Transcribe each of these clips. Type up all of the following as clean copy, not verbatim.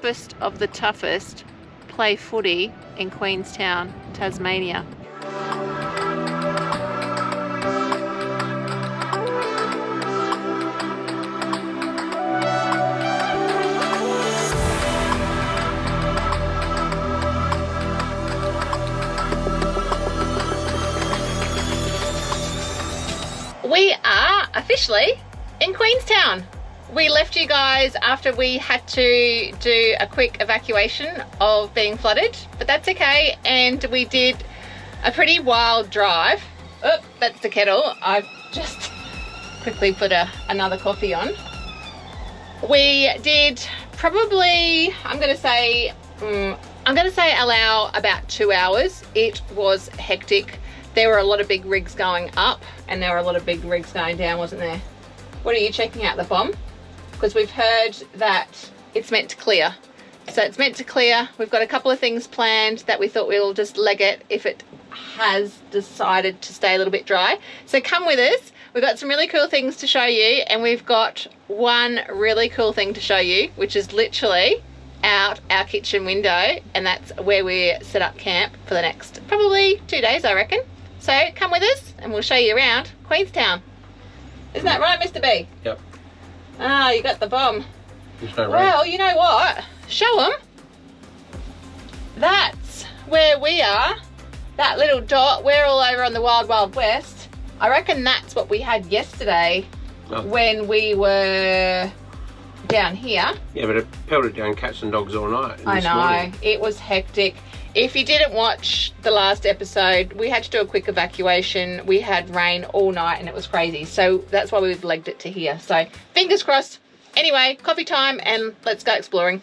Toughest of the toughest play footy in Queenstown, Tasmania. We are officially in Queenstown. We left you guys after we had to do a quick evacuation of being flooded, but that's okay. And we did a pretty wild drive. Oh, that's the kettle. I've just quickly put another coffee on. We did probably, I'm gonna say allow about 2 hours. It was hectic. There were a lot of big rigs going up and there were a lot of big rigs going down, wasn't there? What are you checking out, the bomb? Because we've heard that it's meant to clear. So it's meant to clear. We've got a couple of things planned that we thought we'll just leg it if it has decided to stay a little bit dry. So come with us. We've got some really cool things to show you, and we've got one really cool thing to show you, which is literally out our kitchen window, and that's where we set up camp for the next probably 2 days, I reckon. So come with us and we'll show you around Queenstown. Isn't that right, Mr. B? Yep. Ah, you got the bomb. No well, you know what? Show them. That's where we are. That little dot, we're all over on the Wild Wild West. I reckon that's what we had yesterday when we were down here. Yeah, but it pelted down cats and dogs all night. I know, it was hectic. If you didn't watch the last episode, we had to do a quick evacuation. We had rain all night and it was crazy. So that's why we've legged it to here. So fingers crossed. Anyway, coffee time and let's go exploring.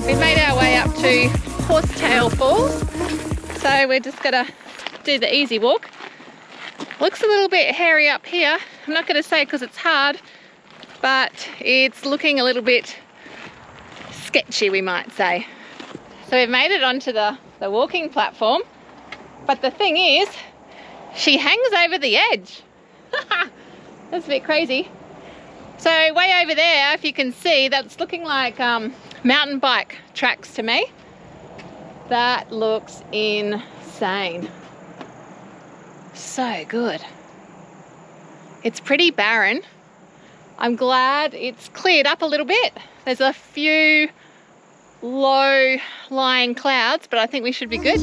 We've made our way up to Horsetail Falls, so we're just gonna do the easy walk. Looks a little bit hairy up here. I'm not gonna say because it's hard, but it's looking a little bit sketchy, we might say. So we've made it onto the walking platform, but the thing is, she hangs over the edge. That's a bit crazy. So way over there, if you can see, that's looking like mountain bike tracks to me. That looks insane. So good. It's pretty barren. I'm glad it's cleared up a little bit. There's a few low-lying clouds, but I think we should be good.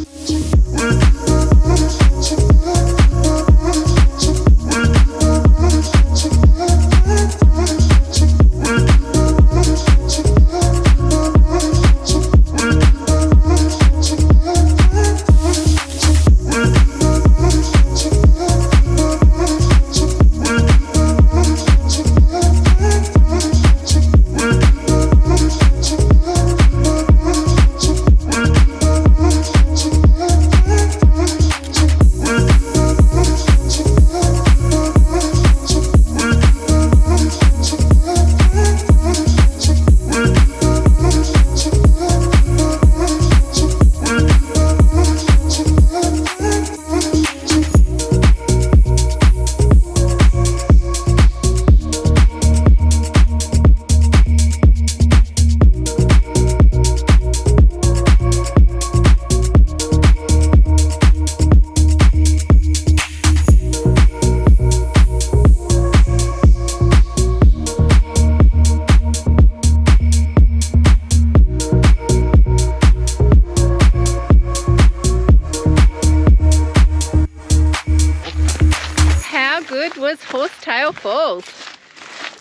good was Horsetail Falls?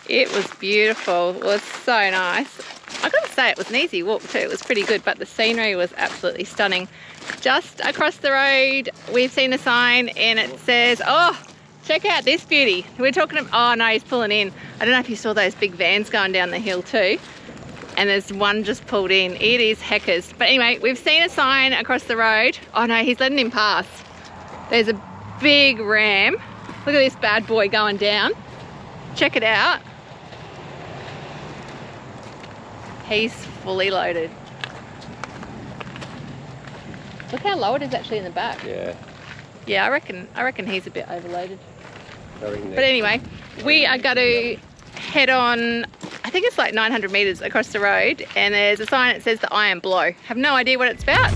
It was beautiful. It was so nice. I gotta say, it was an easy walk too. It was pretty good, but the scenery was absolutely stunning. Just across the road, we've seen a sign and it says, oh, check out this beauty. We're talking about, oh no, he's pulling in. I don't know if you saw those big vans going down the hill too. And there's one just pulled in. It is heckers. But anyway, we've seen a sign across the road. Oh no, he's letting him pass. There's a big ram. Look at this bad boy going down. Check it out. He's fully loaded. Look how low it is actually in the back. Yeah. Yeah, I reckon he's a bit overloaded. But anyway, we are going to head on, I think it's like 900 metres across the road, and there's a sign that says the Iron Blow. Have no idea what it's about.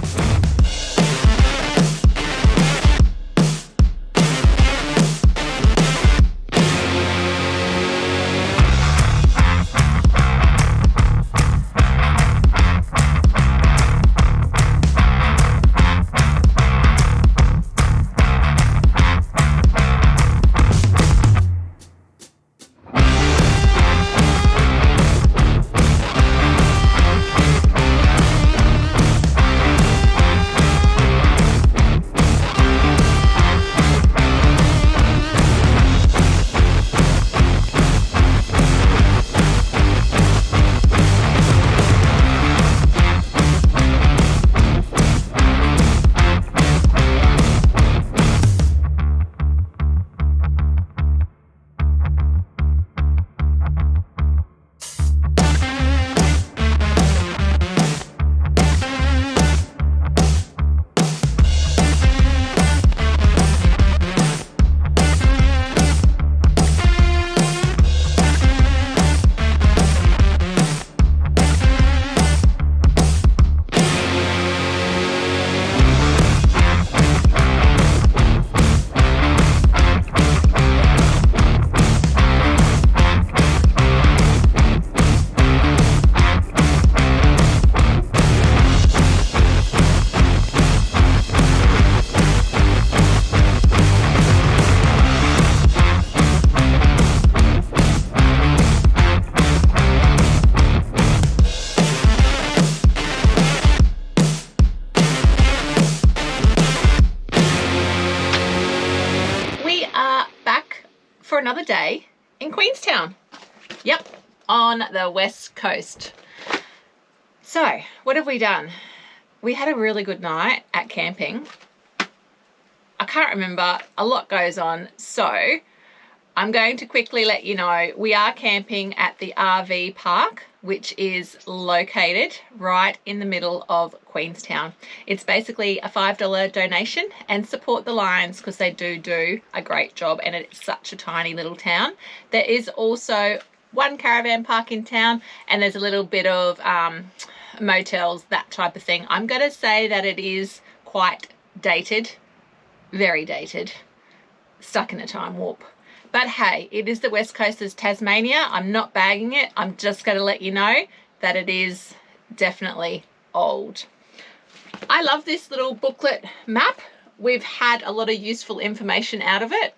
For another day in Queenstown. Yep, on the west coast. So, what have we done? We had a really good night at camping. I can't remember, a lot goes on, so I'm going to quickly let you know we are camping at the RV park, which is located right in the middle of Queenstown. It's basically a $5 donation, and support the Lions because they do a great job, and it's such a tiny little town. There is also one caravan park in town, and there's a little bit of motels, that type of thing. I'm going to say that it is quite dated, very dated, stuck in a time warp. But hey, it is the west coast of Tasmania. I'm not bagging it. I'm just going to let you know that it is definitely old. I love this little booklet map. We've had a lot of useful information out of it.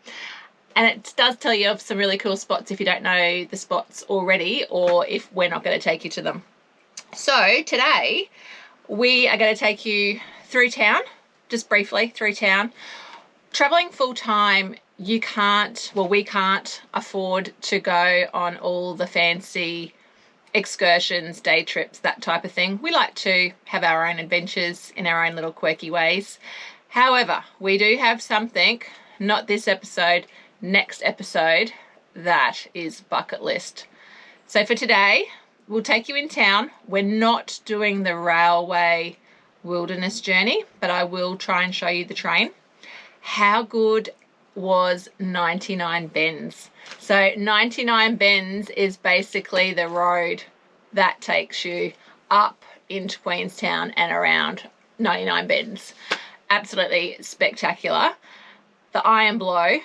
And it does tell you of some really cool spots if you don't know the spots already, or if we're not going to take you to them. So today we are going to take you through town, just briefly through town. Traveling full time, you can't, well, we can't afford to go on all the fancy excursions, day trips, that type of thing. We like to have our own adventures in our own little quirky ways. However, we do have something, not this episode, next episode, that is bucket list. So for today, we'll take you in town. We're not doing the railway wilderness journey, but I will try and show you the train. How good was 99 Bends? So 99 Bends is basically the road that takes you up into Queenstown and around 99 Bends. Absolutely spectacular. The Iron Blow,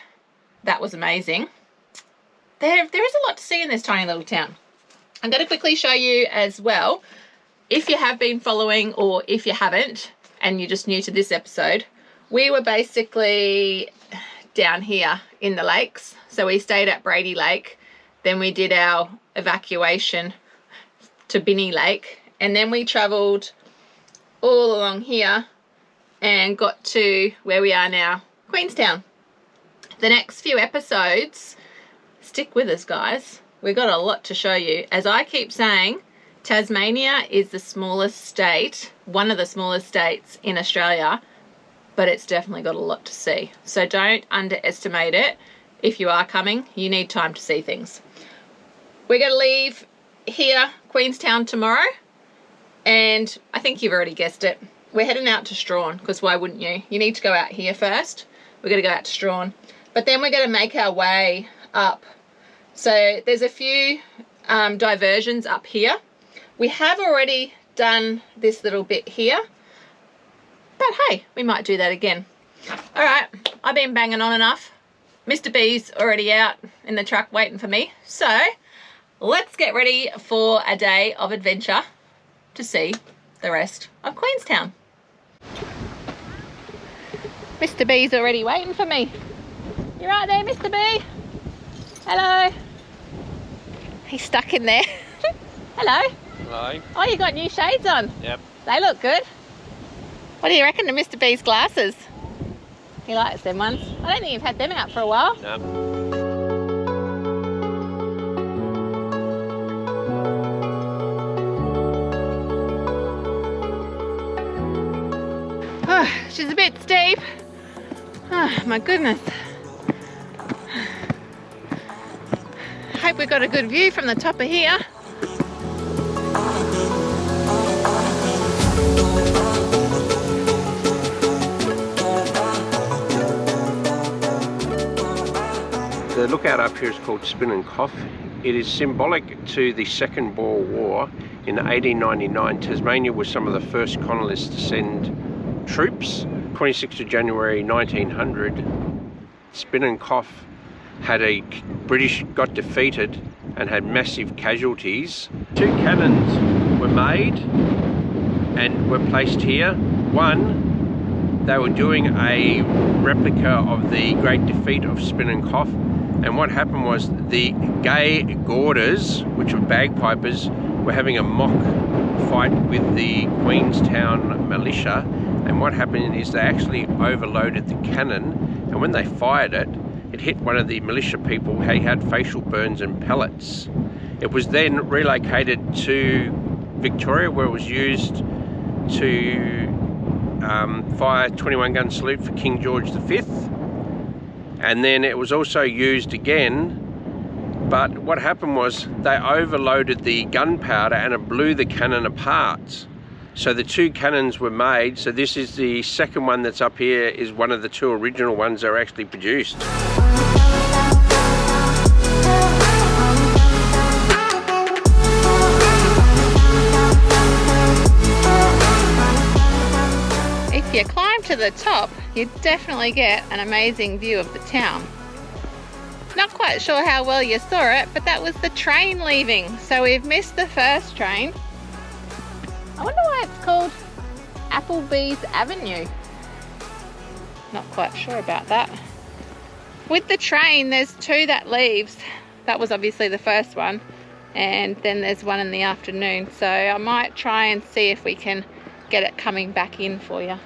that was amazing. There is a lot to see in this tiny little town. I'm going to quickly show you as well, if you have been following or if you haven't and you're just new to this episode, we were basically down here in the lakes. So we stayed at Brady Lake, then we did our evacuation to Binney Lake, and then we travelled all along here and got to where we are now, Queenstown. The next few episodes, stick with us guys, we've got a lot to show you. As I keep saying, Tasmania is the smallest state, one of the smallest states in Australia, but it's definitely got a lot to see. So don't underestimate it. If you are coming, you need time to see things. We're going to leave here, Queenstown, tomorrow, and I think you've already guessed it. We're heading out to Strahan, because why wouldn't you? You need to go out here first. We're going to go out to Strahan, but then we're going to make our way up. So there's a few diversions up here. We have already done this little bit here, but hey, we might do that again. All right, I've been banging on enough. Mr. B's already out in the truck waiting for me. So let's get ready for a day of adventure to see the rest of Queenstown. Mr. B's already waiting for me. You right there, Mr. B? Hello. He's stuck in there. Hello. Hello. Oh, you got new shades on. Yep. They look good. What do you reckon to Mr. B's glasses? He likes them ones. I don't think you've had them out for a while. No. Oh, she's a bit steep. Oh, my goodness. Hope we got a good view from the top of here. The lookout up here is called Spinnacoff. It is symbolic to the Second Boer War. In 1899, Tasmania was some of the first colonists to send troops. 26th of January 1900, Spinnacoff had British got defeated and had massive casualties. 2 cannons were made and were placed here. One, they were doing a replica of the great defeat of Spinnacoff, and what happened was the Gay Gorders, which were bagpipers, were having a mock fight with the Queenstown militia, and what happened is they actually overloaded the cannon, and when they fired it, it hit one of the militia people. He had facial burns and pellets. It was then relocated to Victoria, where it was used to fire 21 gun salute for King George V, and then it was also used again, but what happened was they overloaded the gunpowder and it blew the cannon apart. So the 2 cannons were made. So this is the second one that's up here, is one of the 2 original ones that are actually produced. If you climb to the top, you definitely get an amazing view of the town. Not quite sure how well you saw it, but that was the train leaving. So we've missed the first train. I wonder why it's called Applebee's Avenue. Not quite sure about that. With the train, there's 2 that leaves. That was obviously the first one. And then there's one in the afternoon. So I might try and see if we can get it coming back in for you.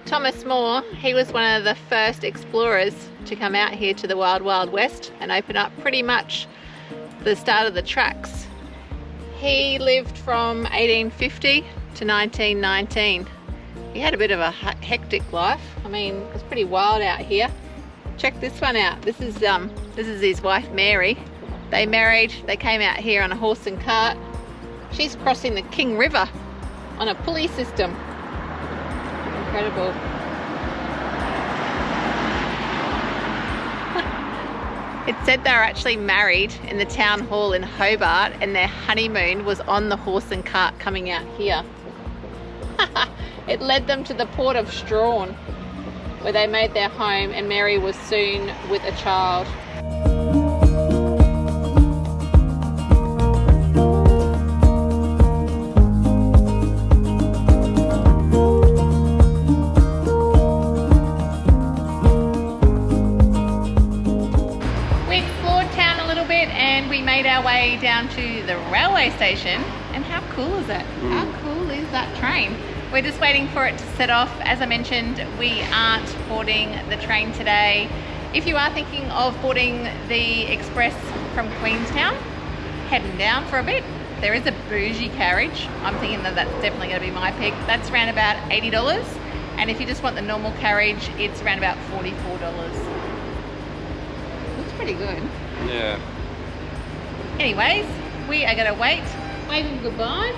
Thomas Moore, he was one of the first explorers to come out here to the Wild Wild West and open up pretty much the start of the tracks. He lived from 1850 to 1919. He had a bit of a hectic life. I mean, it's pretty wild out here. Check this one out. This is his wife Mary. They married, they came out here on a horse and cart. She's crossing the King River on a pulley system. Incredible. It said they were actually married in the town hall in Hobart and their honeymoon was on the horse and cart coming out here. It led them to the port of Strahan, where they made their home, and Mary was soon with a child. We explored town a little bit and we made our way down to the railway station. And how cool is that? How cool is that train? We're just waiting for it to set off. As I mentioned, we aren't boarding the train today. If you are thinking of boarding the express from Queenstown, heading down for a bit, there is a bougie carriage. I'm thinking that that's definitely going to be my pick. That's around about $80. And if you just want the normal carriage, it's around about $44. Looks pretty good. Yeah. Anyways, we are going to wave them goodbye.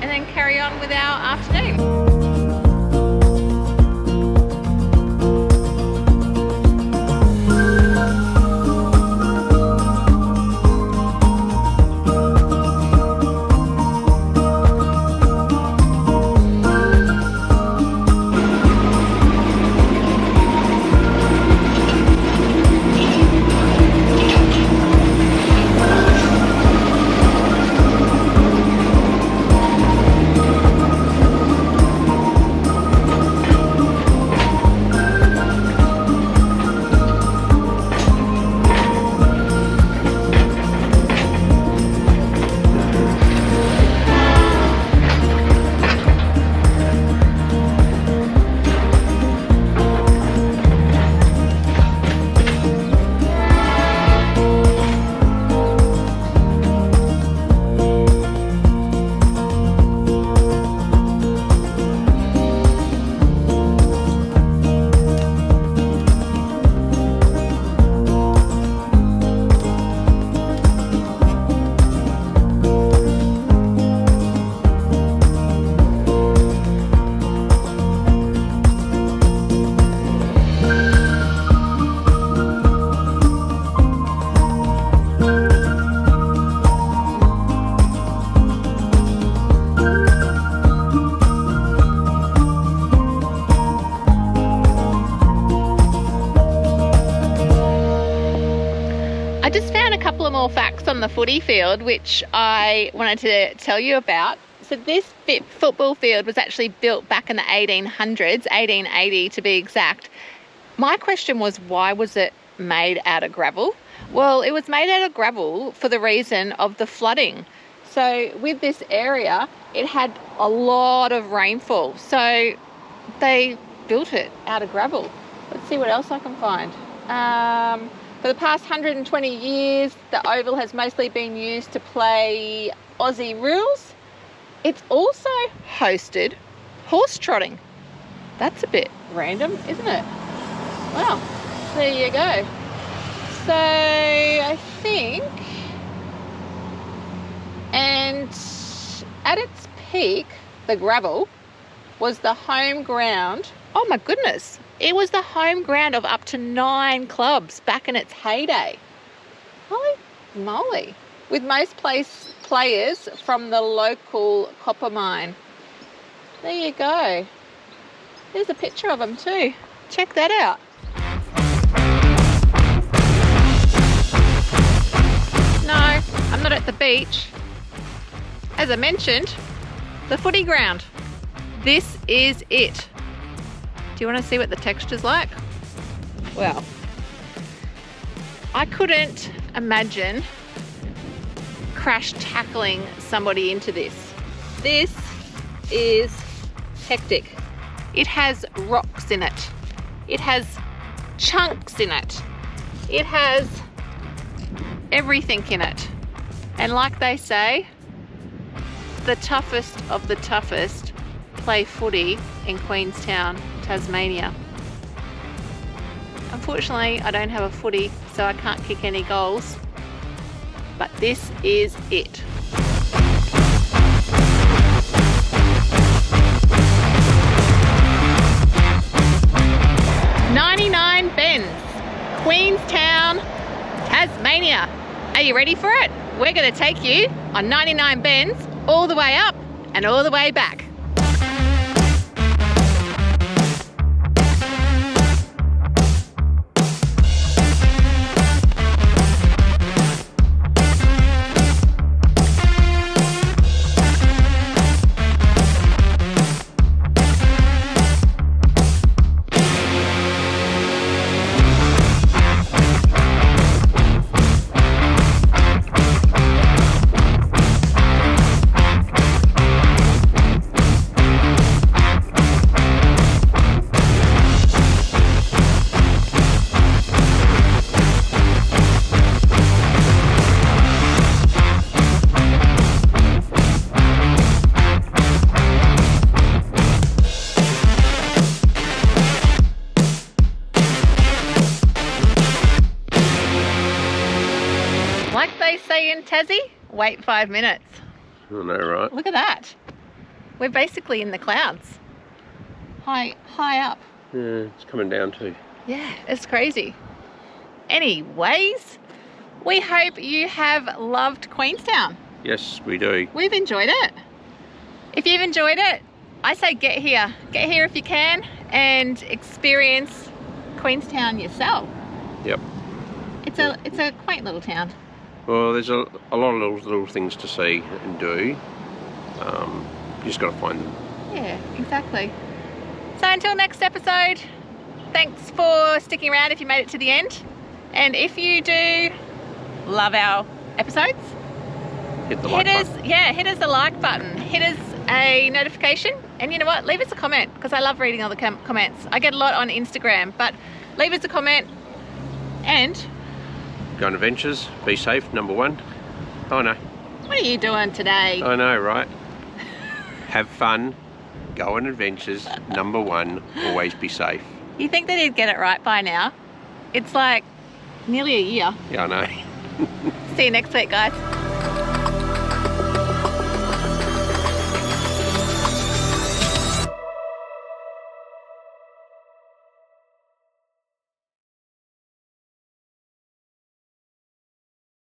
And then carry on with our afternoon. More facts on the footy field which I wanted to tell you about. So this football field was actually built back in the 1800s, 1880 to be exact. My question was, why was it made out of gravel? Well, it was made out of gravel for the reason of the flooding. So with this area, it had a lot of rainfall, so they built it out of gravel. Let's see what else I can find. For the past 120 years, the oval has mostly been used to play Aussie rules. It's also hosted horse trotting. That's a bit random, isn't it? Well, there you go. So I think, and at its peak, the gravel was the home ground. Oh my goodness. It was the home ground of up to 9 clubs back in its heyday. Holy moly. With most players from the local copper mine. There you go. There's a picture of them too. Check that out. No, I'm not at the beach. As I mentioned, the footy ground. This is it. Do you want to see what the texture's like? Well, I couldn't imagine crash tackling somebody into this. This is hectic. It has rocks in it. It has chunks in it. It has everything in it. And like they say, the toughest of the toughest play footy in Queenstown, Tasmania. Unfortunately, I don't have a footy, so I can't kick any goals. But this is it. "99 Bends, Queenstown, Tasmania." Are you ready for it? We're going to take you on 99 Bends all the way up and all the way back. Like they say in Tassie, wait 5 minutes. I know, right? Look at that. We're basically in the clouds. High up. Yeah, it's coming down too. Yeah, it's crazy. Anyways, we hope you have loved Queenstown. Yes, we do. We've enjoyed it. If you've enjoyed it, I say get here. Get here if you can and experience Queenstown yourself. Yep. It's a quaint little town. Well, there's a lot of little things to see and do. You just got to find them. Yeah, exactly. So until next episode, thanks for sticking around if you made it to the end. And if you do love our episodes, Hit the like button. Hit us a like button. Hit us a notification. And you know what? Leave us a comment because I love reading all the comments. I get a lot on Instagram, but leave us a comment and Go on adventures, be safe, number one. I know. what are you doing today? I know, right? Have fun, go on adventures, number one, always be safe. You think that he'd get it right by now? It's like nearly a year. Yeah, I know. See you next week, guys.